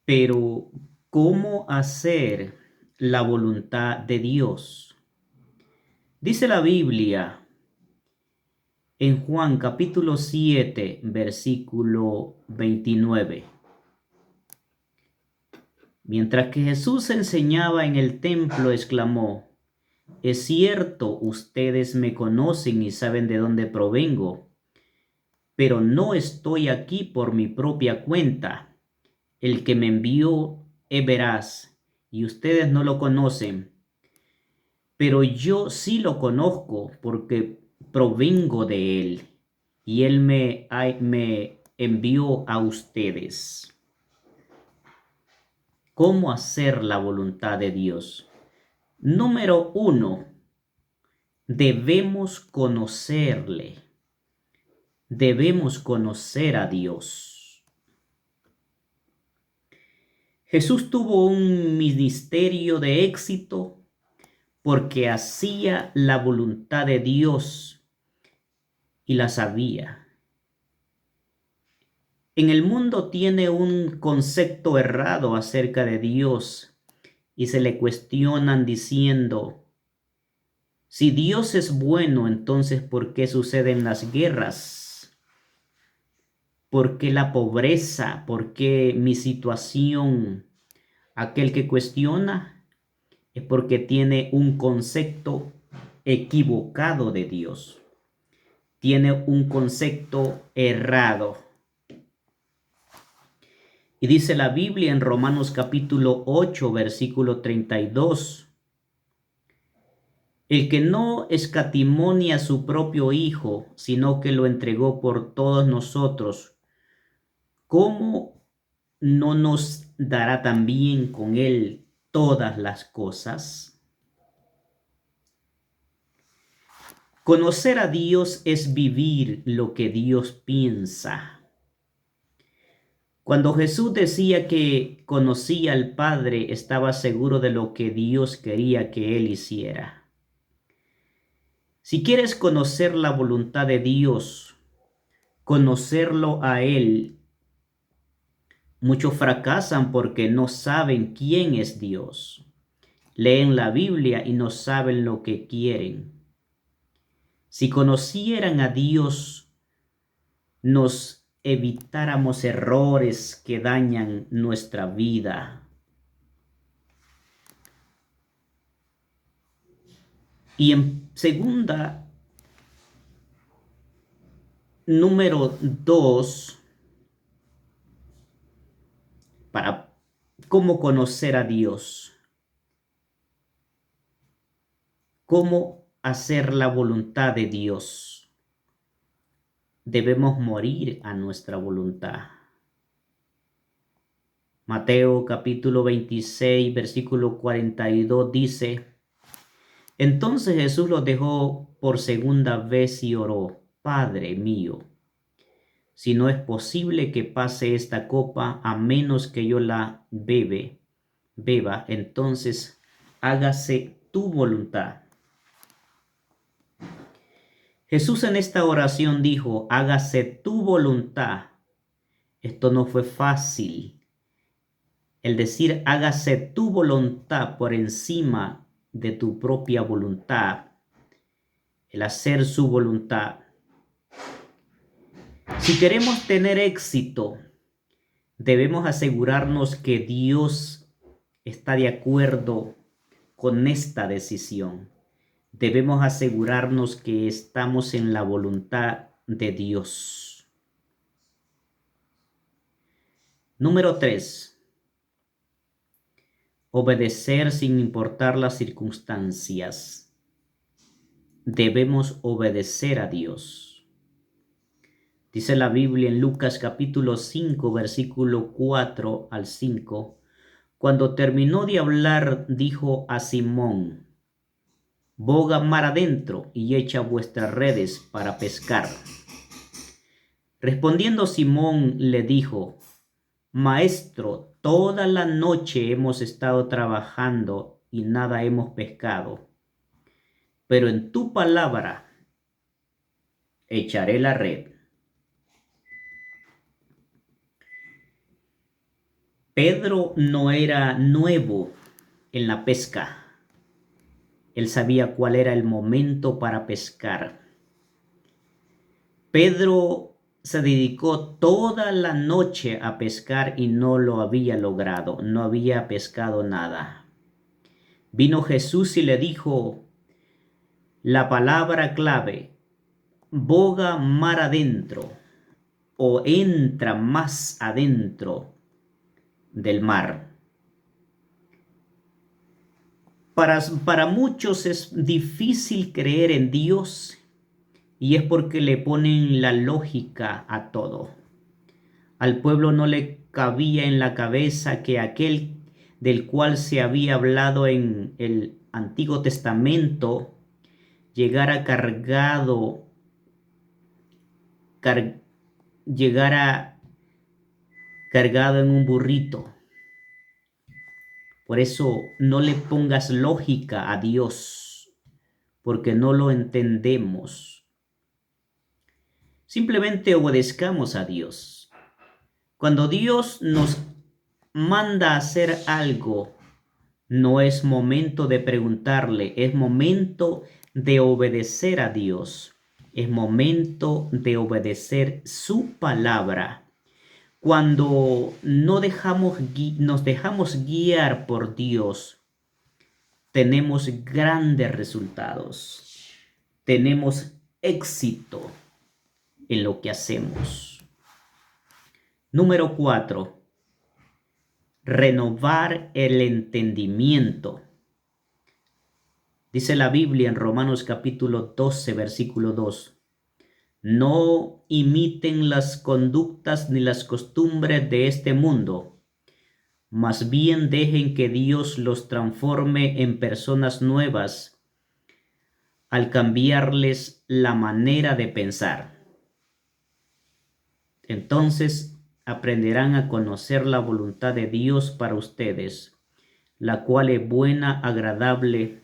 Pero, ¿cómo hacer la voluntad de Dios? Dice la Biblia en Juan capítulo 7, versículo 29. Mientras que Jesús enseñaba en el templo, exclamó: es cierto, ustedes me conocen y saben de dónde provengo, pero no estoy aquí por mi propia cuenta. El que me envió es veraz, y ustedes no lo conocen, pero yo sí lo conozco porque provengo de él, y él me envió a ustedes. ¿Cómo hacer la voluntad de Dios? Número uno, debemos conocerle. Debemos conocer a Dios. Jesús tuvo un ministerio de éxito porque hacía la voluntad de Dios y la sabía. En el mundo tiene un concepto errado acerca de Dios y se le cuestionan diciendo: si Dios es bueno, entonces ¿por qué suceden las guerras? ¿Por qué la pobreza? ¿Por qué mi situación? Aquel que cuestiona es porque tiene un concepto equivocado de Dios. Tiene un concepto errado. Y dice la Biblia en Romanos capítulo 8, versículo 32. El que no escatimó ni a su propio Hijo, sino que lo entregó por todos nosotros, ¿cómo no nos dará también con él todas las cosas? Conocer a Dios es vivir lo que Dios piensa. Cuando Jesús decía que conocía al Padre, estaba seguro de lo que Dios quería que él hiciera. Si quieres conocer la voluntad de Dios, conocerlo a él, muchos fracasan porque no saben quién es Dios. Leen la Biblia y no saben lo que quieren. Si conocieran a Dios, nos evitáramos errores que dañan nuestra vida. Y en segunda, número 2, para cómo conocer a Dios, cómo hacer la voluntad de Dios. Debemos morir a nuestra voluntad. Mateo capítulo 26, versículo 42 dice: entonces Jesús los dejó por segunda vez y oró: Padre mío, si no es posible que pase esta copa a menos que yo la beba, entonces hágase tu voluntad. Jesús en esta oración dijo: hágase tu voluntad. Esto no fue fácil. El decir hágase tu voluntad por encima de tu propia voluntad, el hacer su voluntad. Si queremos tener éxito, debemos asegurarnos que Dios está de acuerdo con esta decisión. Debemos asegurarnos que estamos en la voluntad de Dios. Número 3. Obedecer sin importar las circunstancias. Debemos obedecer a Dios. Dice la Biblia en Lucas capítulo 5, versículo 4 al 5. Cuando terminó de hablar, dijo a Simón: boga mar adentro y echa vuestras redes para pescar. Respondiendo Simón le dijo: Maestro, toda la noche hemos estado trabajando y nada hemos pescado, pero en tu palabra echaré la red. Pedro no era nuevo en la pesca. Él sabía cuál era el momento para pescar. Pedro se dedicó toda la noche a pescar y no lo había logrado, no había pescado nada. Vino Jesús y le dijo la palabra clave: boga mar adentro o entra más adentro del mar. Para muchos es difícil creer en Dios y es porque le ponen la lógica a todo. Al pueblo no le cabía en la cabeza que aquel del cual se había hablado en el Antiguo Testamento llegara llegara cargado en un burrito. Por eso no le pongas lógica a Dios, porque no lo entendemos. Simplemente obedezcamos a Dios. Cuando Dios nos manda a hacer algo, no es momento de preguntarle, es momento de obedecer a Dios. Es momento de obedecer su palabra. Cuando nos dejamos guiar por Dios, tenemos grandes resultados. Tenemos éxito en lo que hacemos. Número 4. Renovar el entendimiento. Dice la Biblia en Romanos capítulo 12, versículo 2. No imiten las conductas ni las costumbres de este mundo, más bien dejen que Dios los transforme en personas nuevas al cambiarles la manera de pensar. Entonces aprenderán a conocer la voluntad de Dios para ustedes, la cual es buena, agradable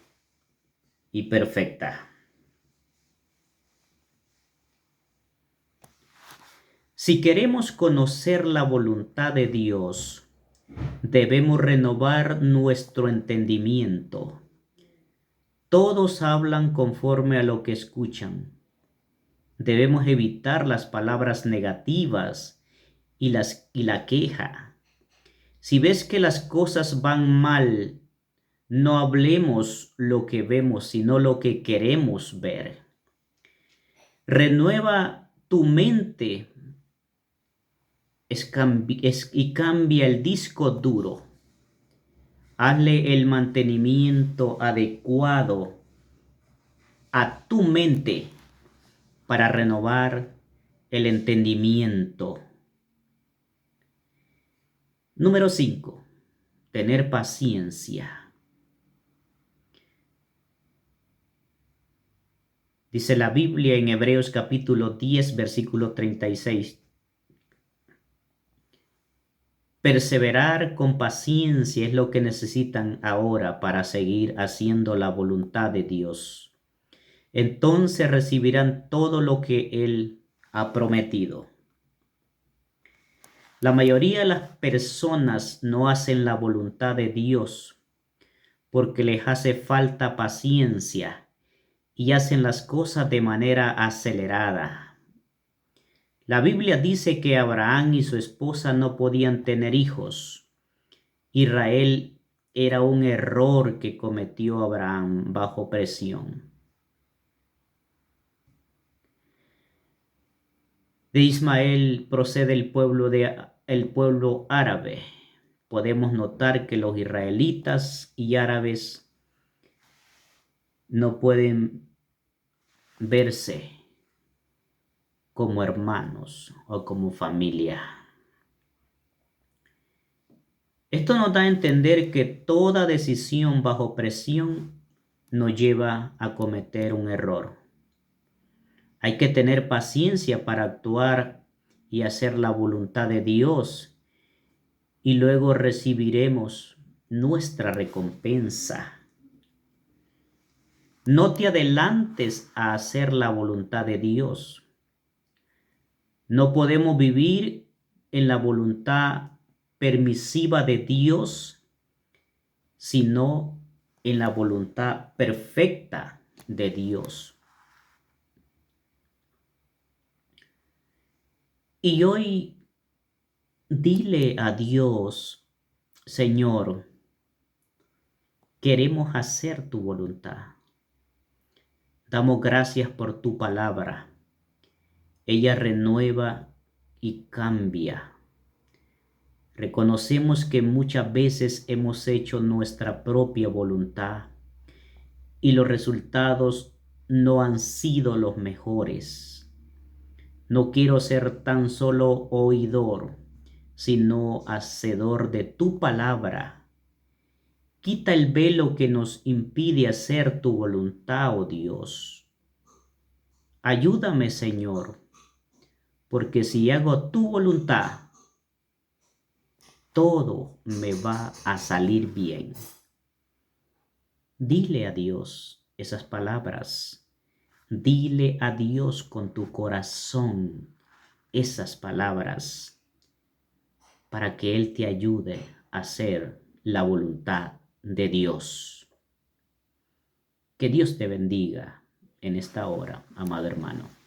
y perfecta. Si queremos conocer la voluntad de Dios, debemos renovar nuestro entendimiento. Todos hablan conforme a lo que escuchan. Debemos evitar las palabras negativas y la queja. Si ves que las cosas van mal, no hablemos lo que vemos, sino lo que queremos ver. Renueva tu mente y cambia el disco duro. Hazle el mantenimiento adecuado a tu mente para renovar el entendimiento. Número 5. Tener paciencia. Dice la Biblia en Hebreos capítulo 10, versículo 36. Perseverar con paciencia es lo que necesitan ahora para seguir haciendo la voluntad de Dios. Entonces recibirán todo lo que Él ha prometido. La mayoría de las personas no hacen la voluntad de Dios porque les hace falta paciencia y hacen las cosas de manera acelerada. La Biblia dice que Abraham y su esposa no podían tener hijos. Israel era un error que cometió Abraham bajo presión. De Ismael procede el pueblo árabe. Podemos notar que los israelitas y árabes no pueden verse como hermanos o como familia. Esto nos da a entender que toda decisión bajo presión nos lleva a cometer un error. Hay que tener paciencia para actuar y hacer la voluntad de Dios, y luego recibiremos nuestra recompensa. No te adelantes a hacer la voluntad de Dios. No podemos vivir en la voluntad permisiva de Dios, sino en la voluntad perfecta de Dios. Y hoy dile a Dios: Señor, queremos hacer tu voluntad. Damos gracias por tu palabra. Ella renueva y cambia. Reconocemos que muchas veces hemos hecho nuestra propia voluntad y los resultados no han sido los mejores. No quiero ser tan solo oidor, sino hacedor de tu palabra. Quita el velo que nos impide hacer tu voluntad, oh Dios. Ayúdame, Señor, porque si hago tu voluntad, todo me va a salir bien. Dile a Dios esas palabras. Dile a Dios con tu corazón esas palabras para que Él te ayude a hacer la voluntad de Dios. Que Dios te bendiga en esta hora, amado hermano.